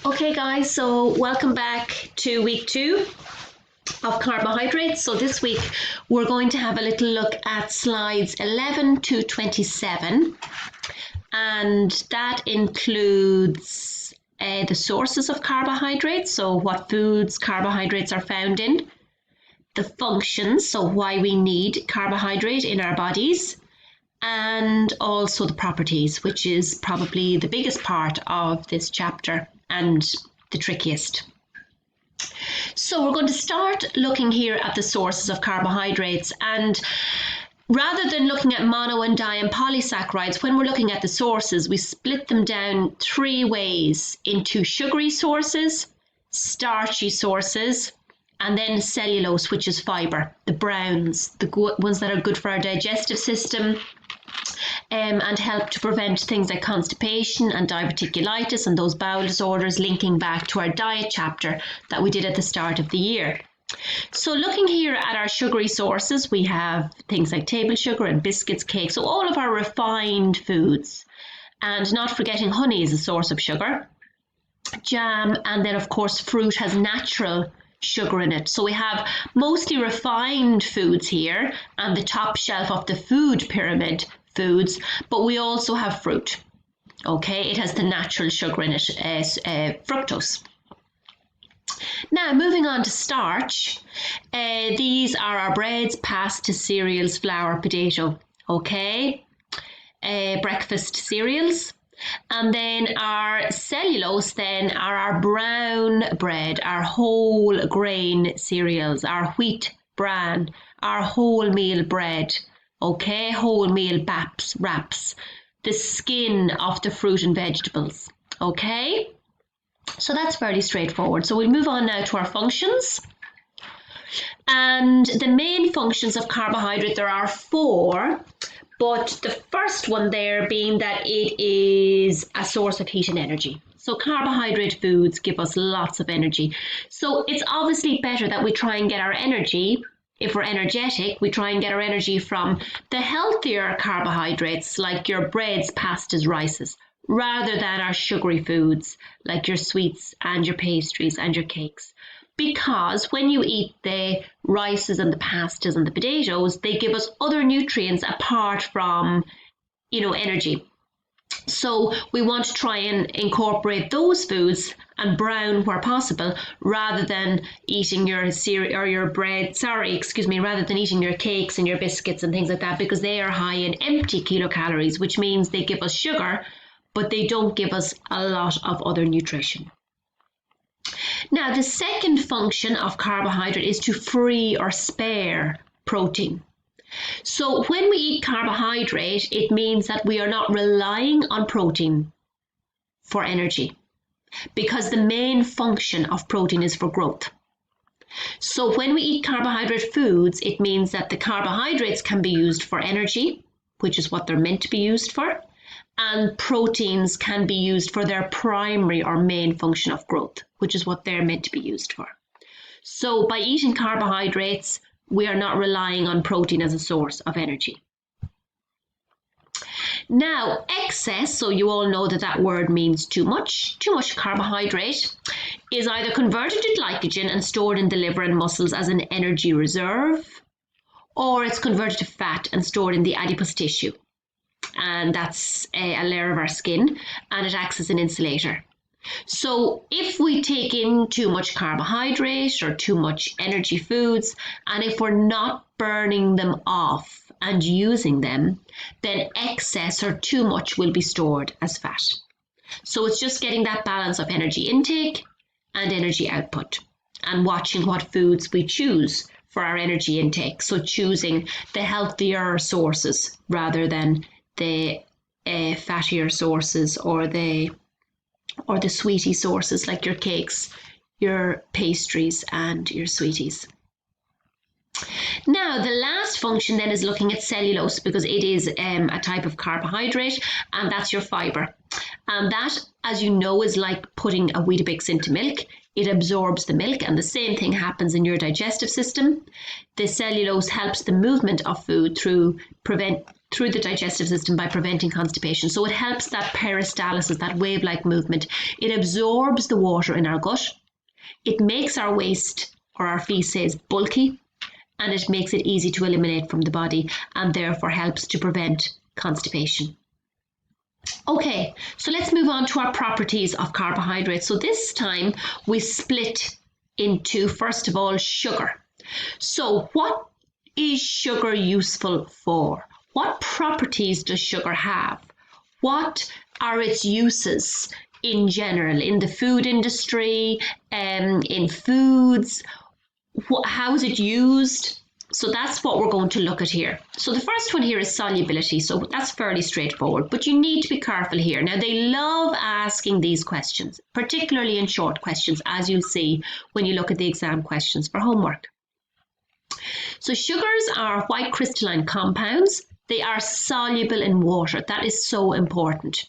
Okay guys, so welcome back to week 2 of carbohydrates. So this week we're going to have a little look at slides 11 to 27, and that includes the sources of carbohydrates, so what foods carbohydrates are found in, the functions, so why we need carbohydrate in our bodies, and also the properties, which is probably the biggest part of this chapter and the trickiest. So we're going to start looking here at the sources of carbohydrates, and rather than looking at mono and di and polysaccharides, when we're looking at the sources, we split them down 3 ways into sugary sources, starchy sources, and then cellulose, which is fibre, the browns, the ones that are good for our digestive system, and help to prevent things like constipation and diverticulitis and those bowel disorders, linking back to our diet chapter that we did at the start of the year. So looking here at our sugary sources, we have things like table sugar and biscuits, cakes, so all of our refined foods, and not forgetting honey is a source of sugar, jam, and then of course fruit has natural sugar in it. So we have mostly refined foods here and the top shelf of the food pyramid foods, but we also have fruit. Okay, it has the natural sugar in it, fructose. Now moving on to starch, these are our breads, pasta, cereals, flour, potato, okay, breakfast cereals. And then our cellulose then are our brown bread, our whole grain cereals, our wheat bran, our wholemeal bread, okay, wholemeal wraps, the skin of the fruit and vegetables, okay? So that's fairly straightforward. So we'll move on now to our functions. And the main functions of carbohydrate, there are 4, but the first one there being that it is a source of heat and energy. So carbohydrate foods give us lots of energy. So it's obviously better that we try and get our energy, if we're energetic, we try and get our energy from the healthier carbohydrates like your breads, pastas, rices, rather than our sugary foods like your sweets and your pastries and your cakes. Because when you eat the rices and the pastas and the potatoes, they give us other nutrients apart from, energy. So we want to try and incorporate those foods and brown where possible, rather than eating your cereal or your bread, rather than eating your cakes and your biscuits and things like that, because they are high in empty kilocalories, which means they give us sugar, but they don't give us a lot of other nutrition. Now, the second function of carbohydrate is to free or spare protein. So when we eat carbohydrate, it means that we are not relying on protein for energy, because the main function of protein is for growth. So when we eat carbohydrate foods, it means that the carbohydrates can be used for energy, which is what they're meant to be used for, and proteins can be used for their primary or main function of growth, which is what they're meant to be used for. So by eating carbohydrates, we are not relying on protein as a source of energy. Now, excess, so you all know that that word means too much carbohydrate, is either converted to glycogen and stored in the liver and muscles as an energy reserve, or it's converted to fat and stored in the adipose tissue. And that's a layer of our skin, and it acts as an insulator. So if we take in too much carbohydrate or too much energy foods, and if we're not burning them off and using them, then excess or too much will be stored as fat. So it's just getting that balance of energy intake and energy output, and watching what foods we choose for our energy intake. So choosing the healthier sources rather than the fattier sources or the sweetie sources like your cakes, your pastries and your sweeties. Now the last function then is looking at cellulose, because it is a type of carbohydrate, and that's your fibre. And that, as you know, is like putting a Weetabix into milk. It absorbs the milk, and the same thing happens in your digestive system. The cellulose helps the movement of food through through the digestive system by preventing constipation. So it helps that peristalsis, that wave-like movement. It absorbs the water in our gut. It makes our waste or our feces bulky, and it makes it easy to eliminate from the body and therefore helps to prevent constipation. Okay, so let's move on to our properties of carbohydrates. So this time we split into, first of all, sugar. So what is sugar useful for? What properties does sugar have? What are its uses in general, in the food industry, in foods? How is it used? So that's what we're going to look at here. So the first one here is solubility. So that's fairly straightforward, but you need to be careful here. Now, they love asking these questions, particularly in short questions, as you'll see when you look at the exam questions for homework. So sugars are white crystalline compounds. They are soluble in water. That is so important.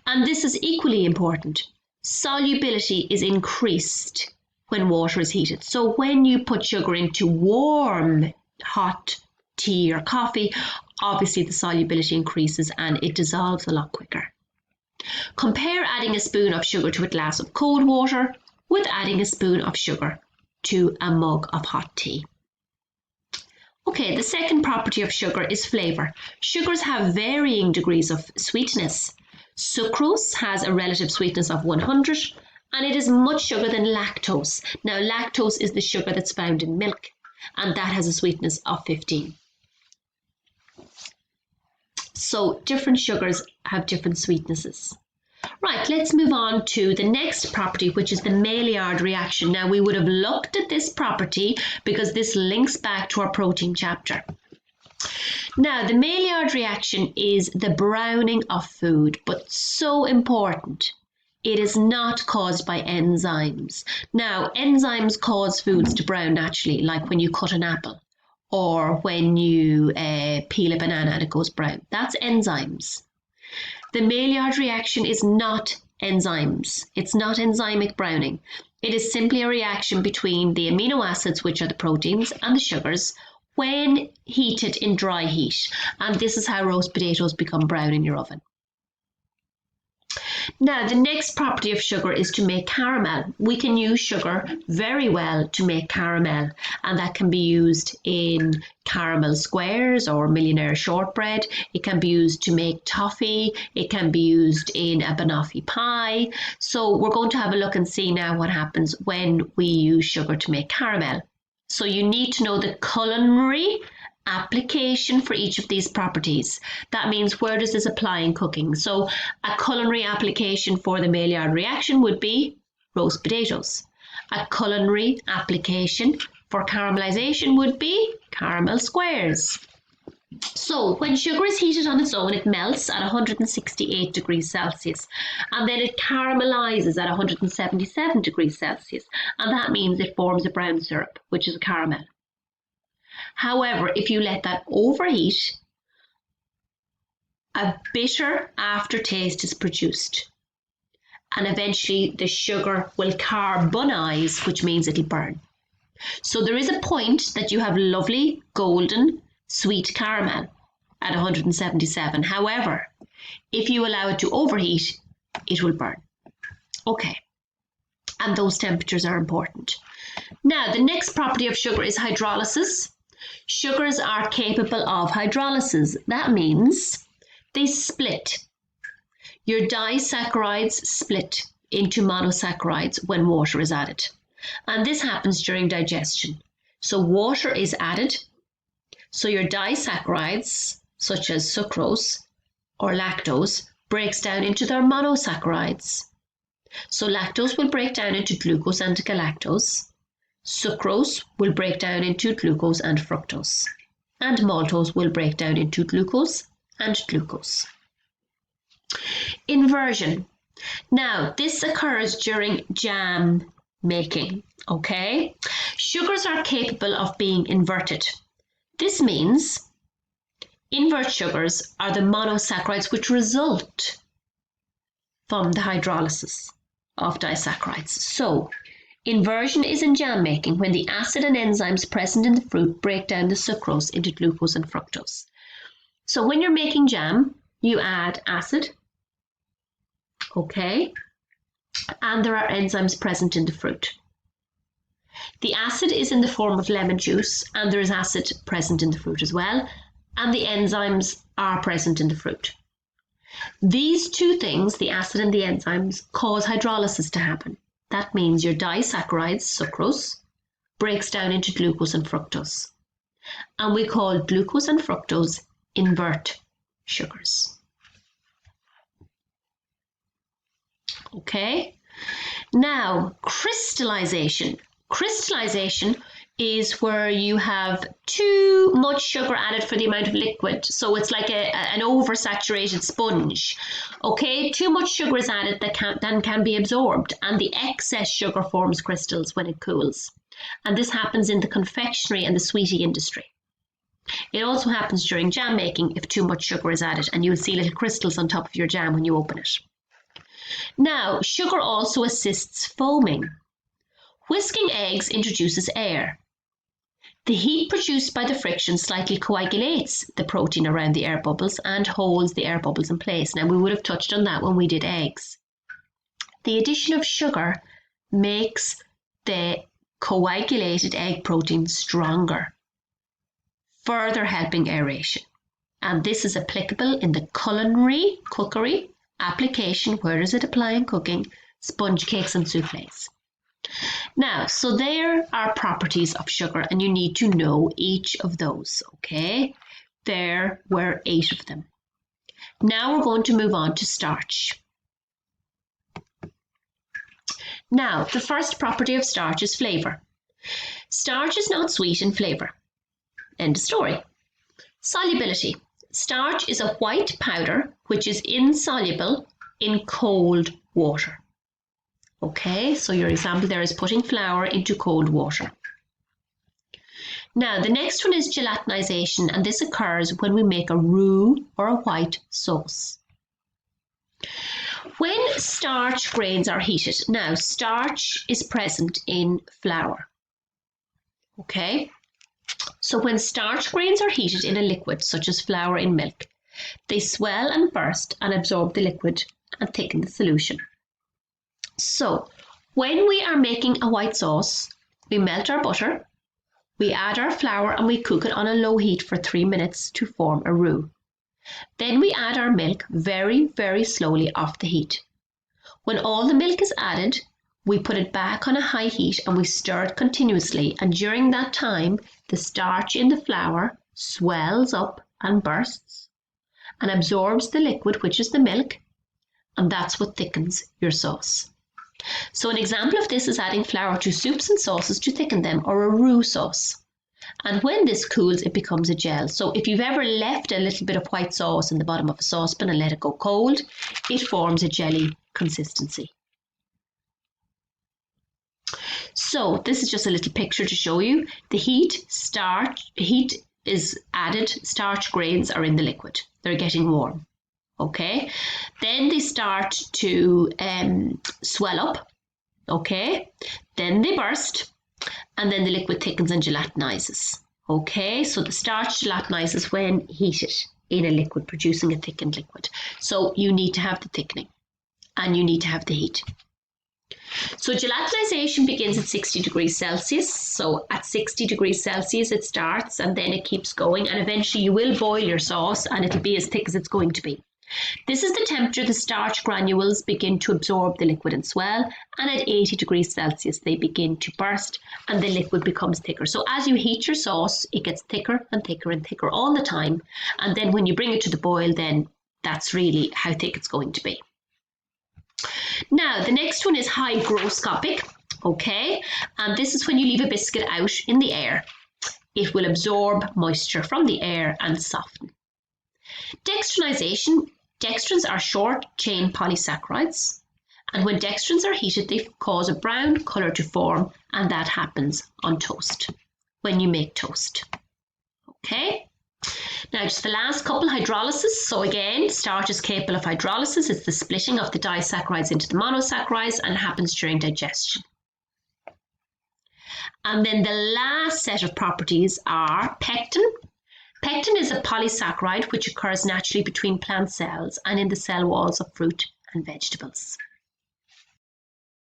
And this is equally important. Solubility is increased when water is heated. So when you put sugar into warm, hot tea or coffee, obviously the solubility increases and it dissolves a lot quicker. Compare adding a spoon of sugar to a glass of cold water with adding a spoon of sugar to a mug of hot tea. Okay, the second property of sugar is flavour. Sugars have varying degrees of sweetness. Sucrose has a relative sweetness of 100, and it is much sugar than lactose. Now, lactose is the sugar that's found in milk, and that has a sweetness of 15. So different sugars have different sweetnesses. Right, let's move on to the next property, which is the Maillard reaction. Now, we would have looked at this property because this links back to our protein chapter. Now, the Maillard reaction is the browning of food, but so important. It is not caused by enzymes. Now, enzymes cause foods to brown naturally, like when you cut an apple or when you peel a banana and it goes brown. That's enzymes. The Maillard reaction is not enzymes. It's not enzymic browning. It is simply a reaction between the amino acids, which are the proteins, and the sugars when heated in dry heat. And this is how roast potatoes become brown in your oven. Now, the next property of sugar is to make caramel. We can use sugar very well to make caramel, and that can be used in caramel squares or millionaire shortbread. It can be used to make toffee. It can be used in a banoffee pie. So we're going to have a look and see now what happens when we use sugar to make caramel. So you need to know the culinary application for each of these properties. That means, where does this apply in cooking? So a culinary application for the Maillard reaction would be roast potatoes. A culinary application for caramelization would be caramel squares. So when sugar is heated on its own, it melts at 168 degrees Celsius, and then it caramelizes at 177 degrees Celsius, and that means it forms a brown syrup, which is a caramel. However, if you let that overheat, a bitter aftertaste is produced, and eventually the sugar will carbonize, which means it'll burn. So there is a point that you have lovely golden sweet caramel at 177. However, if you allow it to overheat, it will burn. Okay, and those temperatures are important. Now, the next property of sugar is hydrolysis. Sugars are capable of hydrolysis. That means they split. Your disaccharides split into monosaccharides when water is added. And this happens during digestion. So water is added. So your disaccharides, such as sucrose or lactose, breaks down into their monosaccharides. So lactose will break down into glucose and galactose. Sucrose will break down into glucose and fructose. And maltose will break down into glucose and glucose. Inversion. Now, this occurs during jam making, okay? Sugars are capable of being inverted. This means invert sugars are the monosaccharides which result from the hydrolysis of disaccharides. So, inversion is in jam making when the acid and enzymes present in the fruit break down the sucrose into glucose and fructose. So when you're making jam, you add acid, okay, and there are enzymes present in the fruit. The acid is in the form of lemon juice, and there is acid present in the fruit as well, and the enzymes are present in the fruit. These two things, the acid and the enzymes, cause hydrolysis to happen. That means your disaccharides, sucrose, breaks down into glucose and fructose. And we call glucose and fructose invert sugars. Okay, now crystallization. Crystallization is where you have too much sugar added for the amount of liquid. So it's like an oversaturated sponge. Okay, too much sugar is added that can be absorbed, and the excess sugar forms crystals when it cools. And this happens in the confectionery and the sweetie industry. It also happens during jam making if too much sugar is added, and you'll see little crystals on top of your jam when you open it. Now, sugar also assists foaming. Whisking eggs introduces air. The heat produced by the friction slightly coagulates the protein around the air bubbles and holds the air bubbles in place. Now, we would have touched on that when we did eggs. The addition of sugar makes the coagulated egg protein stronger, further helping aeration. And this is applicable in the culinary cookery application. Where does it apply in cooking? Sponge cakes and soufflés. Now, so there are properties of sugar, and you need to know each of those, okay? There were 8 of them. Now we're going to move on to starch. Now, the first property of starch is flavour. Starch is not sweet in flavour. End of story. Solubility. Starch is a white powder which is insoluble in cold water. Okay, so your example there is putting flour into cold water. Now, the next one is gelatinization, and this occurs when we make a roux or a white sauce. When starch grains are heated, now starch is present in flour. Okay, so when starch grains are heated in a liquid, such as flour in milk, they swell and burst and absorb the liquid and thicken the solution. So, when we are making a white sauce, we melt our butter, we add our flour, and we cook it on a low heat for 3 minutes to form a roux. Then we add our milk very, very slowly off the heat. When all the milk is added, we put it back on a high heat and we stir it continuously. And during that time, the starch in the flour swells up and bursts and absorbs the liquid, which is the milk, and that's what thickens your sauce. So an example of this is adding flour to soups and sauces to thicken them, or a roux sauce. And when this cools, it becomes a gel. So if you've ever left a little bit of white sauce in the bottom of a saucepan and let it go cold, it forms a jelly consistency. So this is just a little picture to show you. The heat is added, starch grains are in the liquid. They're getting warm. Okay, then they start to swell up, okay, then they burst, and then the liquid thickens and gelatinizes. Okay, so the starch gelatinizes when heated in a liquid, producing a thickened liquid. So you need to have the thickening and you need to have the heat. So gelatinization begins at 60 degrees Celsius. So at 60 degrees Celsius it starts, and then it keeps going, and eventually you will boil your sauce and it'll be as thick as it's going to be. This is the temperature the starch granules begin to absorb the liquid and swell, and at 80 degrees Celsius they begin to burst and the liquid becomes thicker. So as you heat your sauce, it gets thicker and thicker and thicker all the time, and then when you bring it to the boil, then that's really how thick it's going to be. Now the next one is hygroscopic, okay, and this is when you leave a biscuit out in the air. It will absorb moisture from the air and soften. Dextrinization. Dextrins are short-chain polysaccharides, and when dextrins are heated, they cause a brown colour to form, and that happens on toast, when you make toast. Okay, now just the last couple, hydrolysis. So again, starch is capable of hydrolysis. It's the splitting of the disaccharides into the monosaccharides, and happens during digestion. And then the last set of properties are pectin. Pectin is a polysaccharide which occurs naturally between plant cells and in the cell walls of fruit and vegetables.